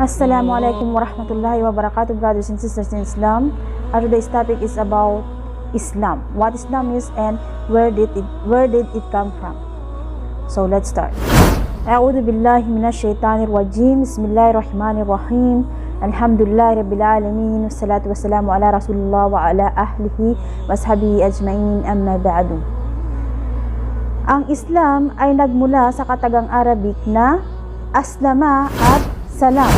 Assalamualaikum warahmatullahi wabarakatuh, brothers and sisters in Islam. Our today's topic is about Islam. What Islam is and where did it come from? So let's start. A'udhu billahi minash shaitanir rajim. Bismillahirrahmanirrahim. Alhamdulillahi rabbil alamin. Wassalatu wassalamu ala Rasulullah wa ala ahlihi wa ashabihi ajma'in, amma ba'du. Ang Islam ay nagmula sa katagang Arabic na aslama at salam.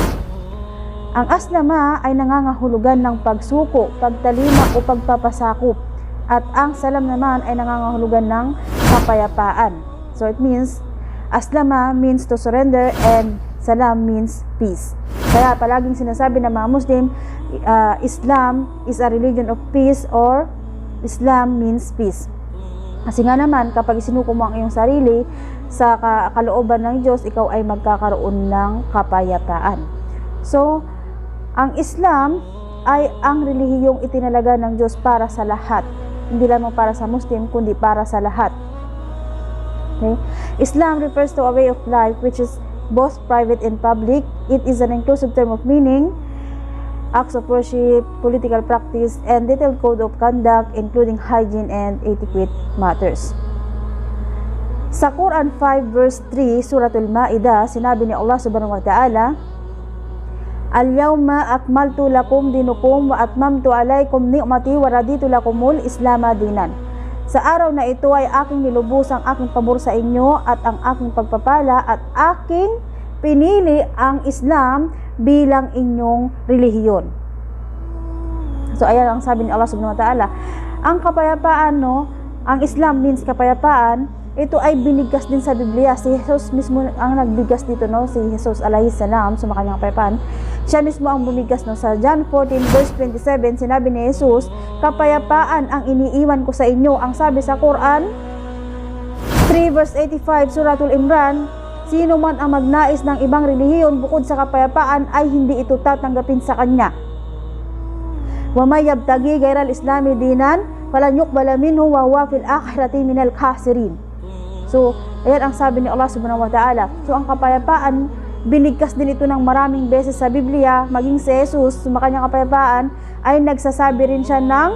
Ang aslama ay nangangahulugan ng pagsuko, pagtalima o pagpapasakop, at ang salam naman ay nangangahulugan ng kapayapaan. So it means aslama means to surrender and salam means peace. Kaya palaging sinasabi ng mga Muslim, Islam is a religion of peace, or Islam means peace. Kasi nga naman, kapag isinuko mo ang iyong sarili sa kalooban ng Diyos, ikaw ay magkakaroon ng kapayapaan. So, ang Islam ay ang relihiyong itinalaga ng Diyos para sa lahat. Hindi lamang para sa Muslim, kundi para sa lahat. Okay? Islam refers to a way of life which is both private and public. It is an inclusive term of meaning, acts of worship, political practice, and detailed code of conduct, including hygiene and etiquette matters. Sa Quran 5 verse 3, Suratul Ma'idah, sinabi ni Allah subhanahu wa ta'ala, Al-yawma akmaltu lakum dinukum wa atmamtu alaykum ni'mati wa raditu lakumul islama dinan. Sa araw na ito ay aking nilubos ang aking pabor sa inyo at ang aking pagpapala, at aking pinili ang Islam bilang inyong relihiyon. So ayan ang sabi ni Allah subhanahu wa ta'ala. Ang kapayapaan, ang Islam means kapayapaan. Ito ay binigkas din sa Biblia. Si Jesus mismo ang nagbigas dito, si Jesus alayhi salam, sa kanyang kapayapaan. Siya mismo ang bumigas, sa John 14 verse 27, sinabi ni Jesus, kapayapaan ang iniiwan ko sa inyo. Ang sabi sa Quran 3 verse 85, Suratul Imran, sino man ang magnais ng ibang relihiyon bukod sa kapayapaan ay hindi ito tatanggapin sa kanya. Wa may yabtagi ghayral islami dinan falan yuqbala minhu wa huwa fil akhirati minal khasirin. So, ayan ang sabi ni Allah subhanahu wa ta'ala. So, ang kapayapaan, binigkas din ito ng maraming beses sa Biblia. Maging si Jesus, sa kanyang kapayapaan, ay nagsasabi rin siya ng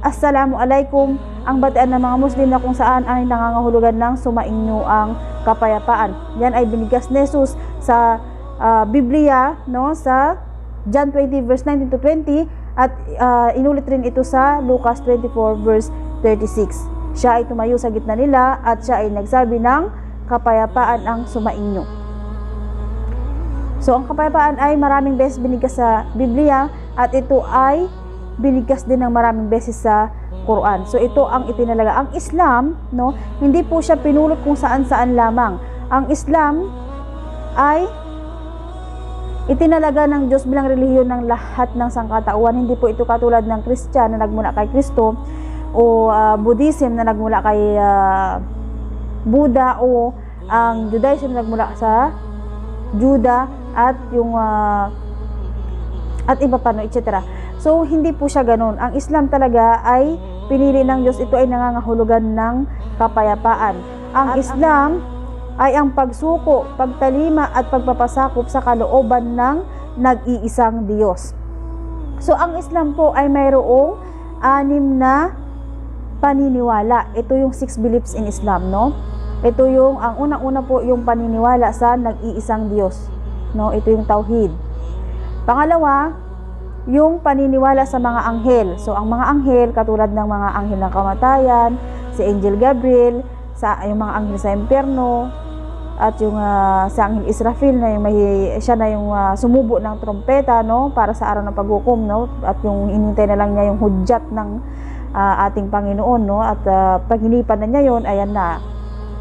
Assalamu alaikum, ang batian ng mga Muslim na kung saan ay nangangahulugan ng sumainyo ang kapayapaan. Yan ay binigkas ni Jesus sa Biblia, sa John 20 verse 19 to 20, at inulit rin ito sa Lucas 24 verse 36. Siya ay tumayo sa gitna nila at siya ay nagsabi ng kapayapaan ang sumainyo. So ang kapayapaan ay maraming beses binigkas sa Biblia, at ito ay binigkas din ng maraming beses sa Quran. So ito ang itinalaga. Ang Islam, hindi po siya pinulot kung saan-saan lamang. Ang Islam ay itinalaga ng Diyos bilang relihiyon ng lahat ng sangkatauhan. Hindi po ito katulad ng Christian na nagmula kay Kristo, o Buddhism na nagmula kay Buddha, o ang Judaism na nagmula sa Juda, at yung at iba pa, etc. So hindi po siya ganoon. Ang Islam talaga ay pinili ng Diyos. Ito ay nangangahulugan ng kapayapaan. Ang Islam ay ang pagsuko, pagtalima at pagpapasakop sa kalooban ng nag-iisang Diyos. So ang Islam po ay mayroong 6 na paniniwala. Ito yung 6 beliefs in Islam, Ito yung, ang unang-una po, yung paniniwala sa nag-iisang Diyos, Ito yung tauhid. Pangalawa, yung paniniwala sa mga anghel. So ang mga anghel, katulad ng mga anghel ng kamatayan, si Angel Gabriel, yung mga anghel sa impyerno, at yung sa anghel Israfil na yung siya na yung sumubo ng trompeta, para sa araw ng paghukom, at yung inintay na lang niya yung hudyat ng ating Panginoon, at pag hinipan na niya yon, ayan na,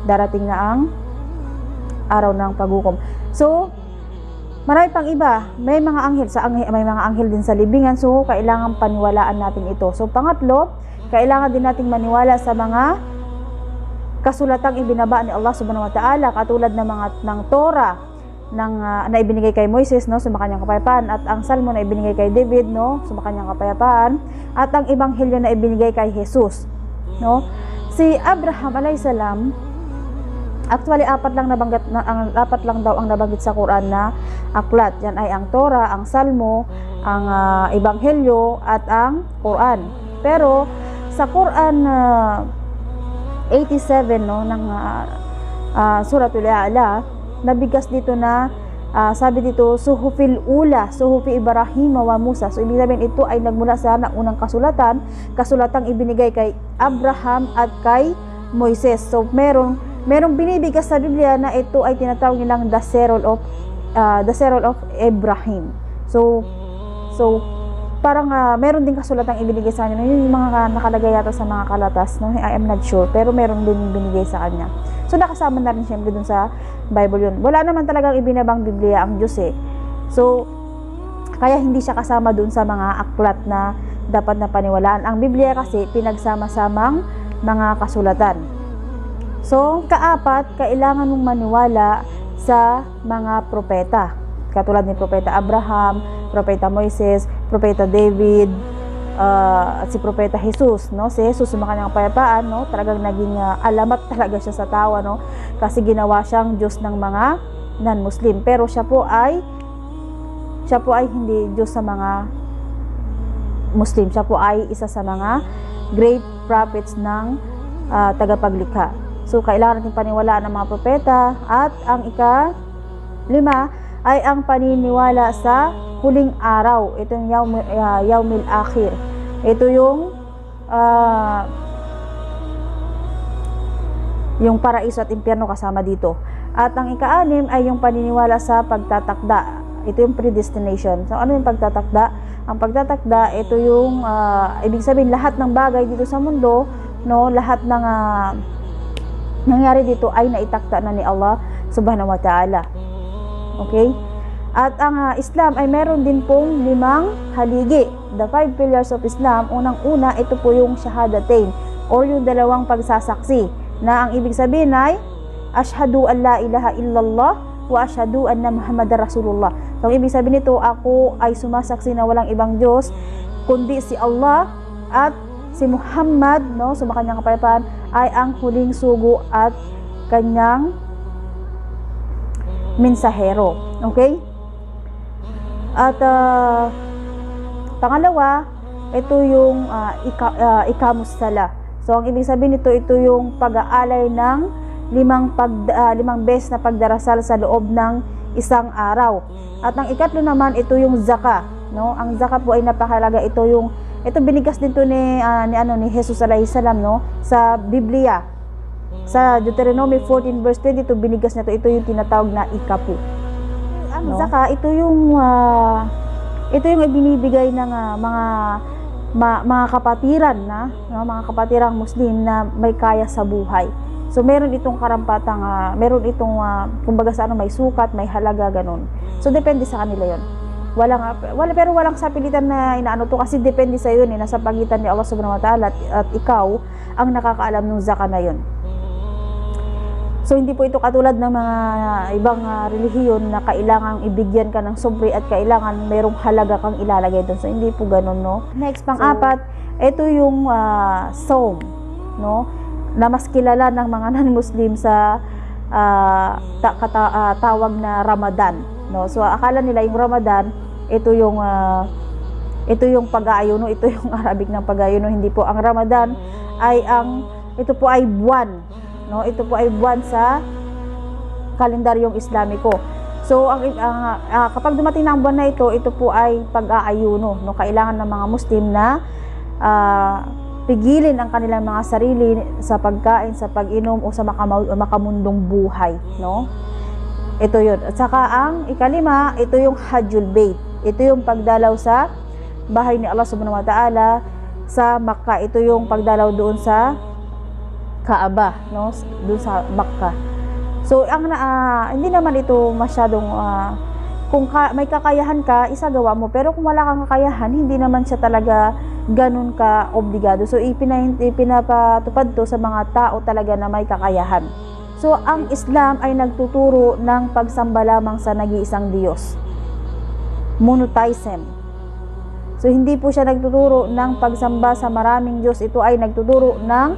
darating na ang araw ng paghukom. So marami pang iba, may mga anghel may mga anghel din sa libingan. So kailangan paniwalaan natin ito. So pangatlo, kailangan din nating maniwala sa mga kasulatang ibinaba ni Allah subhanahu wa ta'ala, katulad ng Torah na ibinigay kay Moises, sa kanyang kapayapaan, at ang Salmo na ibinigay kay David, sa kanyang kapayapaan, at ang Ebanghelyo na ibinigay kay Jesus, Si Abraham alayhi salam Actually, apat lang daw ang nabanggit sa Quran na aklat. Yan ay ang Torah, ang Salmo, ang Ebanghelyo at ang Quran. Pero sa Quran 87 no ng Suratul A'la, nabigas dito na sabi dito suhufil ula, suhufi Ibrahim wa Musa. So ibig sabihin ito ay nagmula sa unang kasulatang ibinigay kay Abraham at kay Moises. So merong binibigas sa Biblia na ito ay tinatawag nilang the Scroll of Abraham. So parang meron din kasulatang ibinigay sa kanya. Yun yung mga nakalagay yata sa mga kalatas, no? I am not sure, pero meron din binigay sa kanya. So nakasama na rin siyempre dun sa Bible yun. Wala naman talagang ibinabang Biblia ang Diyos eh. So kaya hindi siya kasama dun sa mga aklat na dapat na paniwalaan. Ang Biblia kasi pinagsama-samang mga kasulatan. So kaapat, kailangan mong maniwala sa mga propeta. Katulad ni Propeta Abraham, Propeta Moises, Propeta David, at si Propeta Jesus, no? Si Jesus, sa kanyang kapayapaan, no? Talagang naging alamat talaga siya sa tawa, no? Kasi ginawa siyang Diyos ng mga non-Muslim. Pero siya po ay hindi Diyos sa mga Muslim. Siya po ay isa sa mga great prophets ng tagapaglikha. So kailangan natin paniwalaan ng mga propeta. At ang ika-5 ay ang paniniwala sa huling araw. Ito yung Yaumil Akhir. Ito yung paraiso at impyerno kasama dito. At ang ika-6 ay yung paniniwala sa pagtatakda. Ito yung predestination. So ano yung pagtatakda? Ang pagtatakda, ito yung ibig sabihin lahat ng bagay dito sa mundo, no, lahat ng nangyari dito ay naitakda na ni Allah Subhanahu wa Ta'ala. Okay? At ang Islam ay meron din pong 5 haligi. The 5 pillars of Islam, unang-una, ito po yung Shahadatain or yung 2 pagsasaksi na ang ibig sabihin ay Ashhadu an la ilaha illallah wa ashhadu anna Muhammadar Rasulullah. So ang ibig sabihin nito, ako ay sumasaksi na walang ibang Diyos kundi si Allah at si Muhammad, no, sa kanyang kapayapaan, ay ang huling sugo at kanyang mensahero. Okay? At pangalawa, ito yung ikamus sala. So ang ibig sabihin nito, ito yung pag-aalay ng 5 beses na pagdarasal sa loob ng isang araw. At ang ikatlo naman, ito yung zaka, no? Ang zaka po ay napakahalaga. Ito binigas din to ni Jesus alayhi salam, no, sa Biblia. Sa Deuteronomy 14 verse 22 binigas nito. Ito yung tinatawag na ikapu. Ang zaka, ito yung ibinibigay ng mga kapatiran na, no, mga kapatirang Muslim na may kaya sa buhay. So meron itong karampatang kumbaga sa may sukat, may halaga, ganun. So depende sa kanila 'yon. Pero walang sapilitan na inaano to, kasi depende sa iyo, nasa pagitan ni Allah Subhanahu wa Ta'ala at ikaw ang nakakaalam ng zaka na 'yon. So hindi po ito katulad ng mga ibang relihiyon na kailangang ibigyan ka ng sobre at kailangan merong halaga kang ilalagay doon. So hindi po ganoon, no. Next, pang-4, ito yung Saum, no, na mas kilala ng mga non-Muslim sa tawag na Ramadan, no. So akala nila yung Ramadan ito yung pag-aayuno, ito yung Arabic ng pag-aayuno. Hindi po. Ang Ramadan ay ito po ay buwan, no. Ito po ay buwan sa kalendaryong Islamiko. So kapag dumating na ang buwan na ito po ay pag-aayuno, no. Kailangan ng mga Muslim na pigilin ang kanilang mga sarili sa pagkain, sa pag-inom o sa makamundong buhay, no. Ito yun. At saka ang ika-5, ito yung Hajjul Bait. Ito yung pagdalaw sa bahay ni Allah Subhanahu wa Ta'ala sa Makkah. Ito yung pagdalaw doon sa Kaaba, no, doon sa Makkah. So hindi naman ito masyadong kung may kakayahan ka, isagawa mo. Pero kung wala kang kakayahan, hindi naman siya talaga ganun ka obligado. So ipinapatupad to sa mga tao talaga na may kakayahan. So ang Islam ay nagtuturo ng pagsamba lamang sa nag-iisang Diyos, monotheism. So hindi po siya nagtuturo ng pagsamba sa maraming Diyos. Ito ay nagtuturo ng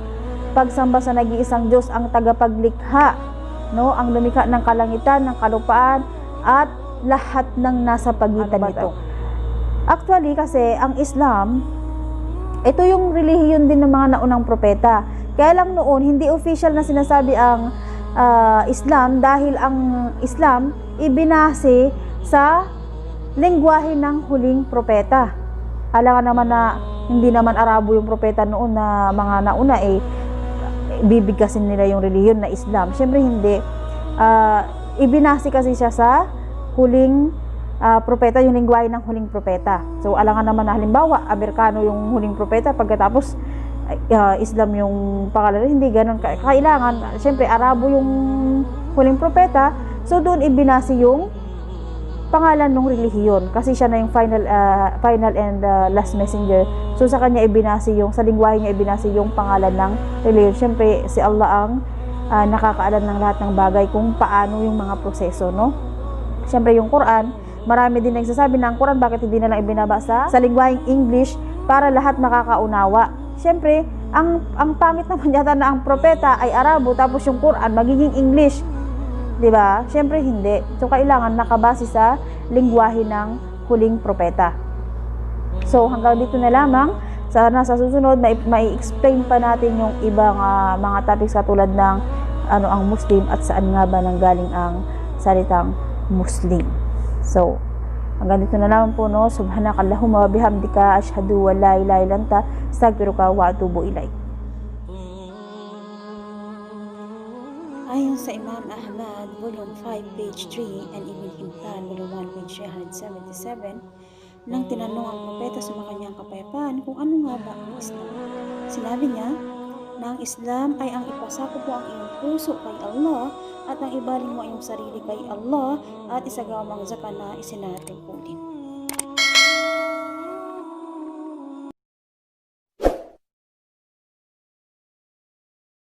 pagsamba sa nag-iisang Diyos, ang tagapaglikha no? Ang lumikha ng kalangitan, ng kalupaan, at lahat ng nasa pagitan nito. Actually, kasi ang Islam, ito yung relihiyon din ng mga naunang propeta. Kaya lang noon, hindi official na sinasabi ang Islam dahil ang Islam ibinase sa lengguwahe ng huling propeta. Alam naman na hindi naman Arabo yung propeta noon na mga nauna bibigkasin nila yung relihiyon na Islam. Siyempre hindi. Ibinase kasi siya sa huling propeta, yung lengguwahe ng huling propeta. So alangan naman na halimbawa Amerikano yung huling propeta, pagkatapos Islam yung pangalan, hindi ganun. Kailangan siyempre Arabo yung huling propeta, so doon ibinase yung pangalan ng relihiyon kasi siya na yung final and last messenger. So sa kanya ibinase yung, sa lingwahe niya ibinase yung pangalan ng relihiyon. Siyempre si Allah ang nakakaalam ng lahat ng bagay kung paano yung mga proseso, no? Siyempre yung Quran, marami din nagsasabi na ang Quran bakit hindi na lang ibinabasa sa lingwaheng English para lahat makakaunawa. Siyempre ang pangit naman yata na ang propeta ay Arabo tapos yung Quran magiging English. 'Di ba? Siyempre hindi. So kailangan nakabase sa lingwahe ng huling propeta. So hanggang dito na lamang. Sana sa susunod mai-explain pa natin yung ibang mga topics katulad ng ano ang Muslim at saan nga ba nanggaling ang salitang Muslim. So hanggang dito na lamang po, no. Subhanakallahumma wa bihamdika asyhadu wa la ilaha illa anta astaghfiruka wa atubu ilaik. Ayon sa Imam Ahmad, Volume 5, page 3, and Ibn Hibban, Volume 1, page 377, nang tinanong ang propeta sa kanyang kapayapaan kung ano nga ba ang Islam. Sinabi niya na ang Islam ay ang ipasakop mo ang iyong puso kay Allah at ang ibaling mo ang iyong sarili kay Allah at isagawa ang zakat na isinatungkulin.